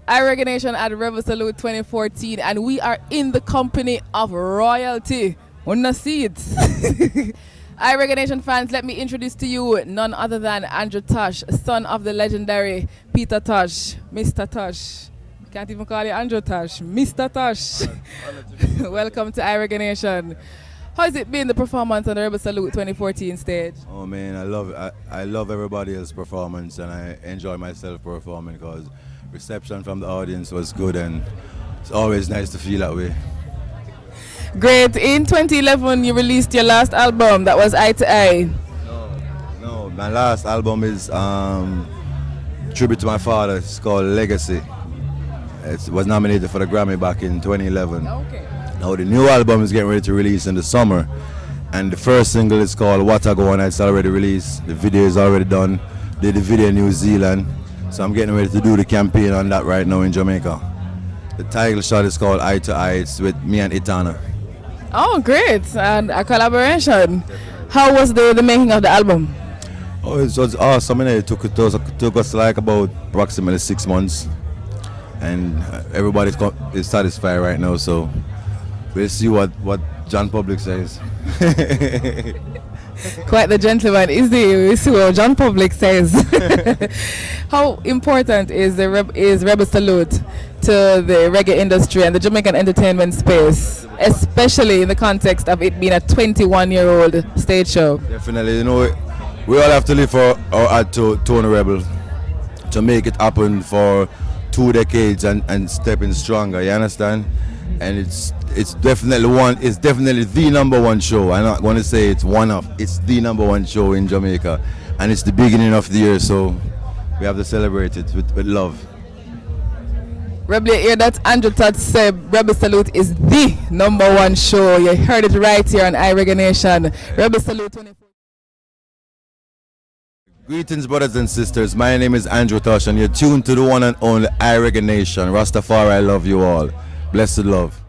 Reggae Nation at Rebel Salute 2014, and we are in the company of royalty. Wanna see it? Reggae Nation fans, let me introduce to you none other than Andrew Tosh, son of the legendary Peter Tosh, Mr. Tosh. Can't even call you Andrew Tosh, Mr. Tosh. Welcome to Reggae Nation. How has it been, the performance on the Rebel Salute 2014 stage? Oh man, I love everybody else's performance, and I enjoy myself performing because reception from the audience was good, and it's always nice to feel that way. Great. In 2011, you released your last album that was Eye to Eye. No, my last album is tribute to my father. It's called Legacy. It was nominated for the Grammy back in 2011. Okay. Now the new album is getting ready to release in the summer, and the first single is called What I Go On. It's already released. The video is already done. Did the video in New Zealand, so I'm getting ready to do the campaign on that right now in Jamaica. The title shot is called Eye to Eye. It's with me and Itana. Oh, great. And a collaboration. How was the making of the album? Oh, it was awesome. It took us like about approximately 6 months, and everybody is satisfied right now, so we'll see what John Public says. Quite the gentleman, is he? We'll see what John Public says. How important is Rebel Salute to the reggae industry and the Jamaican entertainment space, especially in the context of it being a 21-year-old stage show? Definitely, we all have to live for our art to Tony Rebel to make it happen for 2 decades and stepping stronger. You understand? And it's definitely the number one show. I'm not going to say it's one of. It's the number one show in Jamaica, and it's the beginning of the year, so we have to celebrate it with love. Rebel, you hear that? Andrew Tosh said Rebel Salute is the number one show. You heard it right here on Reggae Nation. Rebel Salute 24. Greetings, brothers and sisters. My name is Andrew Tosh, and you're tuned to the one and only Reggae Nation. Rastafari, I love you all. Blessed love.